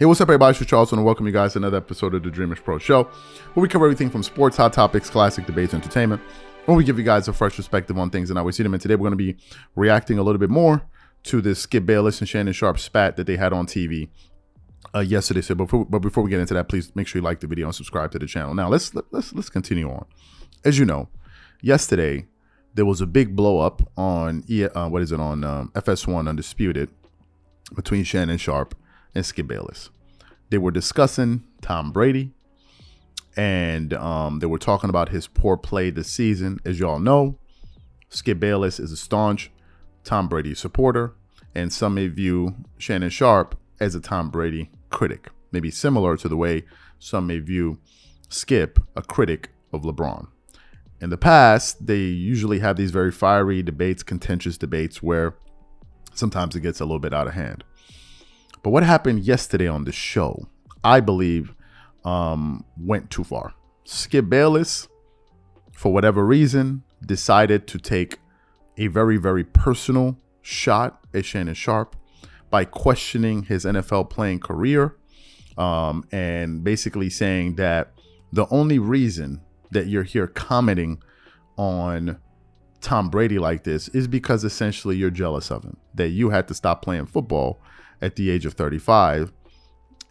Hey, what's up, everybody? It's Charles, and welcome you guys to another episode of the Dreamerspro Show, where we cover everything from sports, hot topics, classic debates, entertainment, where we give you guys a fresh perspective on things and how we see them. And today we're going to be reacting a little bit more to this Skip Bayless and Shannon Sharpe spat that they had on TV yesterday. So, but before we get into that, please make sure you like the video and subscribe to the channel. Now, let's continue on. As you know, yesterday there was a big blow up on FS1 Undisputed between Shannon Sharpe and Skip Bayless. They were discussing Tom Brady, and they were talking about his poor play this season. As y'all know, Skip Bayless is a staunch Tom Brady supporter, and some may view Shannon Sharpe as a Tom Brady critic, maybe similar to the way some may view Skip, a critic of LeBron. In the past, they usually have these very fiery debates, contentious debates, where sometimes it gets a little bit out of hand. But what happened yesterday on the show, I believe, went too far. Skip Bayless, for whatever reason, decided to take a very, very personal shot at Shannon Sharpe by questioning his NFL playing career, and basically saying that the only reason that you're here commenting on Tom Brady like this is because essentially you're jealous of him, that you had to stop playing football at the age of 35,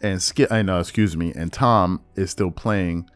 and Tom is still playing,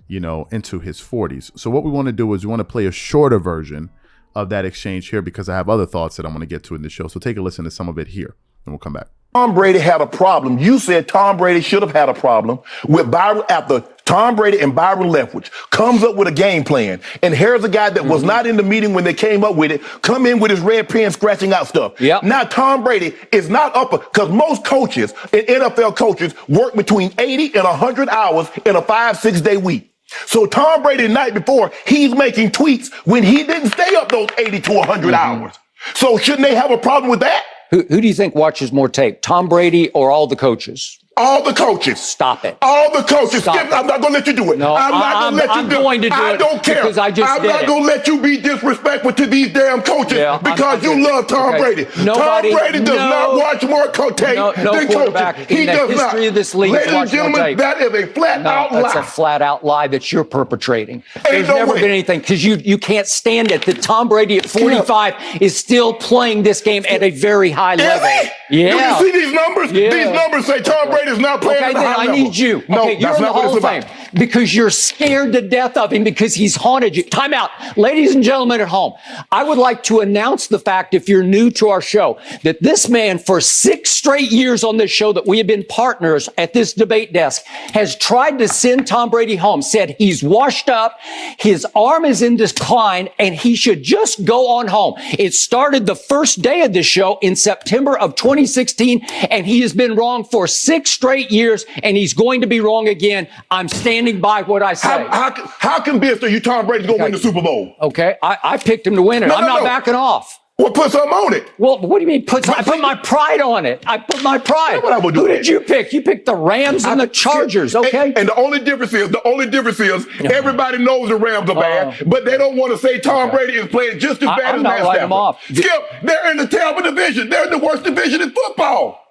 into his 40s. So what we want to do is we want to play a shorter version of that exchange here, because I have other thoughts that I'm going to get to in the show. So take a listen to some of it here, and we'll come back. Tom Brady had a problem. You said Tom Brady should have had a problem with Byron after Tom Brady and Byron Leftwich comes up with a game plan. And here's a guy that was not in the meeting when they came up with it, come in with his red pen scratching out stuff. Yep. Now Tom Brady is not up, because most coaches and NFL coaches work between 80 and 100 hours in a 5-6 day week. So Tom Brady the night before, he's making tweets when he didn't stay up those 80 to 100 hours. So shouldn't they have a problem with that? Who do you think watches more tape, Tom Brady or all the coaches? All the coaches. Stop it. All the coaches. Stop Skip, it. I'm not going to let you do it. No, I'm not going to let you do it. Going to do I don't care. Because I just I'm not going to let you be disrespectful to these damn coaches because you love Tom Brady. Nobody, Tom Brady does not watch more tape than coaches. He does not. Of this league Ladies and gentlemen, that is a flat-out lie. That's a flat-out lie that you're perpetrating. There's no never way. been anything, because you can't stand it that Tom Brady at 45 is still playing this game at a very high level. Yeah. Do you see these numbers? Yeah. These numbers say Tom Brady's not playing at a high level. I need you. No, okay, you're in the Hall of Fame because you're scared to death of him because he's haunted you. Time out. Ladies and gentlemen at home, I would like to announce the fact, if you're new to our show, that this man for 6 straight years on this show that we have been partners at this debate desk has tried to send Tom Brady home, said he's washed up, his arm is in decline, and he should just go on home. It started the first day of this show in September of 2016, and he has been wrong for 6 straight years, and he's going to be wrong again. I'm standing by what I say. How convinced are you Tom Brady's going to win the Super Bowl? Okay, I picked him to win it. I'm not backing off. Well, put something on it. Well, what do you mean I put my pride on it? I put my pride. Who did you pick? You picked the Rams and the Chargers, okay? And the only difference is everybody knows the Rams are bad, but they don't want to say Tom Brady is playing just as bad as Matt Stafford. Skip, they're in the Tampa division. They're in the worst division in football.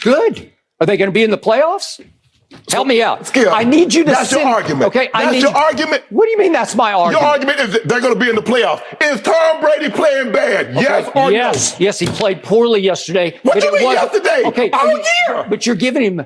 Good. Are they going to be in the playoffs? Help me out. Skip, I need you to That's your argument. Okay, that's your argument. What do you mean that's my argument? Your argument is that they're going to be in the playoffs. Is Tom Brady playing bad? Okay. Yes or no? Yes, he played poorly yesterday. What do you mean yesterday? Okay, all year. But you're giving him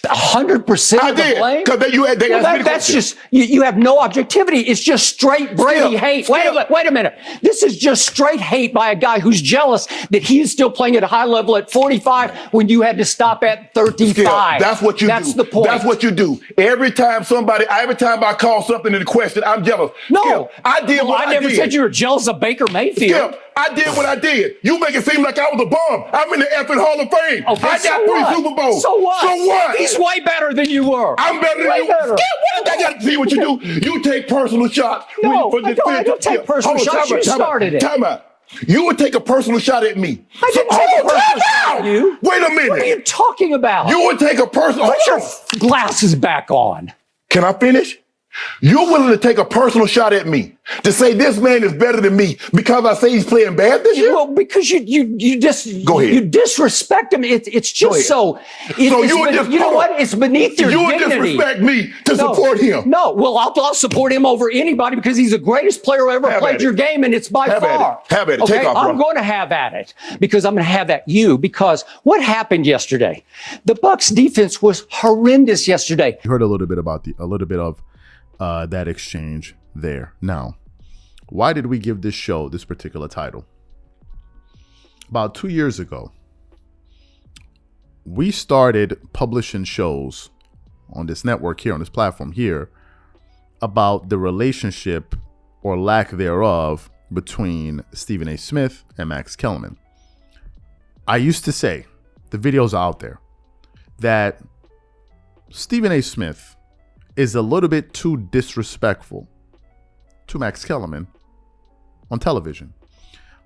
100% of the blame? Because that's just, you have no objectivity. It's just straight Brady hate. Wait a minute. This is just straight hate by a guy who's jealous that he is still playing at a high level at 45 when you had to stop at 35. Skip, that's what you do. That's the point. That's what you do. Every time I call something into question, I'm jealous. No. Skip, I did what I did. I never said you were jealous of Baker Mayfield. Skip, I did what I did. You make it seem like I was a bum. I'm in the effing Hall of Fame. Okay, I got 3 Super Bowls. So what? So what? He's way better than you were. I'm better than you. Skip, what? I got to see what you do. You take personal shots. No, I don't take personal shots. You started it. Time out. You would take a personal shot at me. I didn't take a personal shot at you. Wait a minute. What are you talking about? You would take a personal... Put your glasses back on. Can I finish? You're willing to take a personal shot at me to say this man is better than me because I say he's playing bad this year? Well, because you just Go ahead. you disrespect him. It's just so. You know what? It's beneath your you would dignity. disrespect me to support him. No, well, I'll support him over anybody because he's the greatest player who ever played your game, and it's by far. Have at it. Okay, Take off, I'm bro. going to have at it because I'm going to have at you because what happened yesterday? The Bucks defense was horrendous yesterday. You heard a little bit of that exchange there. Now, why did we give this show this particular title? About 2 years ago, we started publishing shows on this network here, on this platform here, about the relationship or lack thereof between Stephen A. Smith and Max Kellerman. I used to say, the videos are out there, that Stephen A. Smith is a little bit too disrespectful to Max Kellerman on television.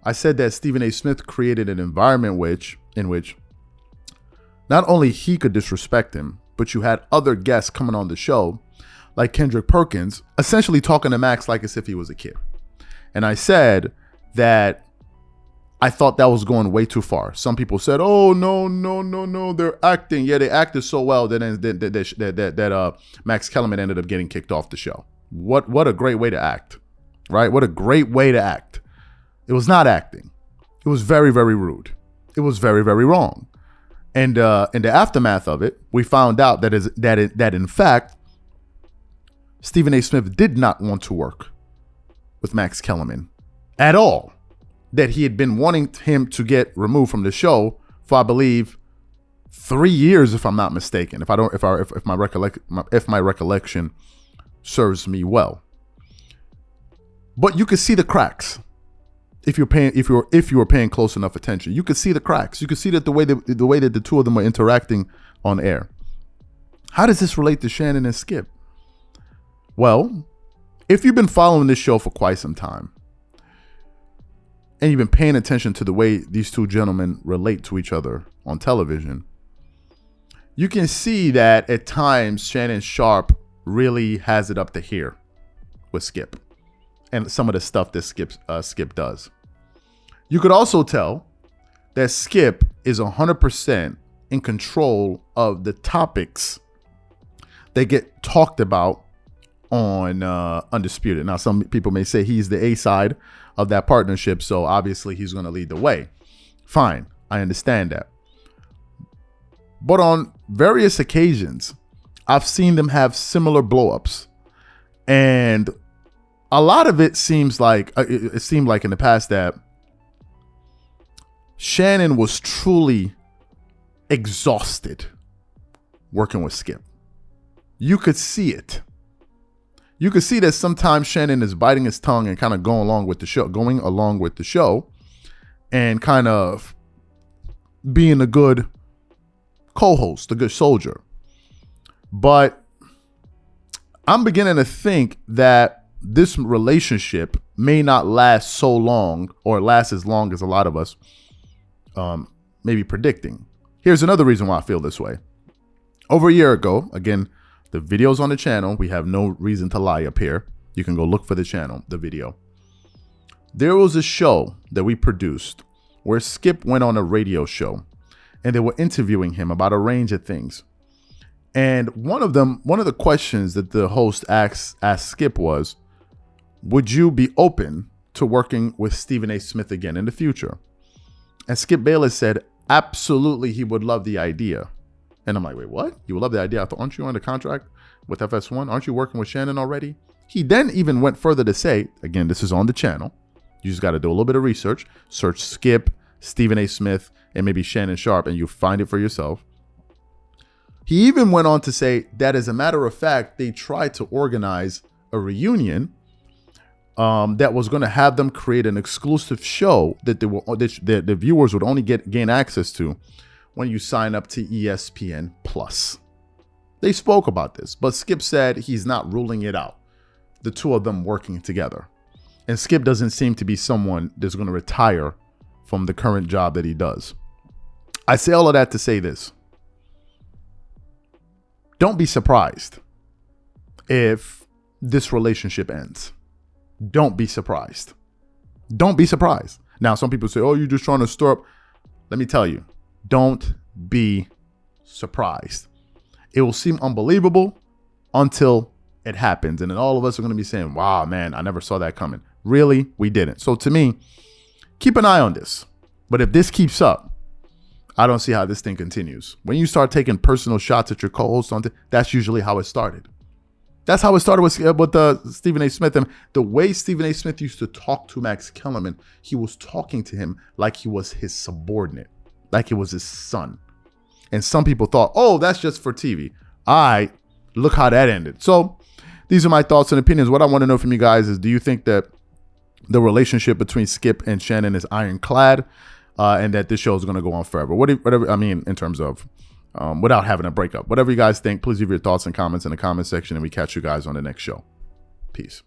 I said that Stephen A. Smith created an environment in which not only he could disrespect him, but you had other guests coming on the show, like Kendrick Perkins, essentially talking to Max like as if he was a kid. And I said that I thought that was going way too far. Some people said, "Oh no, they're acting." Yeah, they acted so well that Max Kellerman ended up getting kicked off the show. What a great way to act, right? What a great way to act. It was not acting. It was very, very rude. It was very, very wrong. And in the aftermath of it, we found out that in fact, Stephen A. Smith did not want to work with Max Kellerman at all. That he had been wanting him to get removed from the show for, I believe, 3 years, if I'm not mistaken. If my recollection serves me well. But you could see the cracks if you were paying close enough attention. You could see the cracks. You could see that the way that the two of them were interacting on air. How does this relate to Shannon and Skip? Well, if you've been following this show for quite some time, and you've been paying attention to the way these two gentlemen relate to each other on television, you can see that at times Shannon Sharpe really has it up to here with Skip and some of the stuff that Skip does. You could also tell that Skip is 100% in control of the topics that get talked about on Undisputed. Now, some people may say he's the A side of that partnership, so obviously he's going to lead the way. Fine, I understand that. But on various occasions, I've seen them have similar blow-ups, and a lot of it seemed like in the past that Shannon was truly exhausted working with Skip. You could see it. You could see that sometimes Shannon is biting his tongue and kind of going along with the show and kind of being a good co-host, a good soldier. But I'm beginning to think that this relationship may not last so long or last as long as a lot of us may be predicting. Here's another reason why I feel this way. Over a year ago, again, the video's on the channel. We have no reason to lie up here. You can go look for the channel, the video. There was a show that we produced where Skip went on a radio show and they were interviewing him about a range of things. And one of the questions that the host asked Skip was, would you be open to working with Stephen A. Smith again in the future? And Skip Bayless said, absolutely, he would love the idea. And I'm like, wait, what? You would love the idea? Aren't you under contract with FS1? Aren't you working with Shannon already? He then even went further to say, again, this is on the channel. You just got to do a little bit of research. Search Skip, Stephen A. Smith, and maybe Shannon Sharpe, and you'll find it for yourself. He even went on to say that, as a matter of fact, they tried to organize a reunion that was going to have them create an exclusive show that the viewers would only gain access to when you sign up to ESPN Plus. They spoke about this, but Skip said he's not ruling it out. The two of them working together. And Skip doesn't seem to be someone that's going to retire from the current job that he does. I say all of that to say this. Don't be surprised if this relationship ends. Don't be surprised. Don't be surprised. Now, some people say, oh, you're just trying to stir up. Let me tell you, don't be surprised. It will seem unbelievable until it happens. And then all of us are going to be saying, wow, man, I never saw that coming. Really? We didn't. So to me, keep an eye on this. But if this keeps up, I don't see how this thing continues. When you start taking personal shots at your co-host, that's usually how it started. That's how it started with Stephen A. Smith. And the way Stephen A. Smith used to talk to Max Kellerman, he was talking to him like he was his subordinate, like he was his son. And some people thought, oh, that's just for TV. Look how that ended. So these are my thoughts and opinions. What I want to know from you guys is, do you think that the relationship between Skip and Shannon is ironclad, and that this show is going to go on forever? Whatever, I mean, in terms of without having a breakup. Whatever you guys think, please leave your thoughts and comments in the comment section, and we catch you guys on the next show. Peace.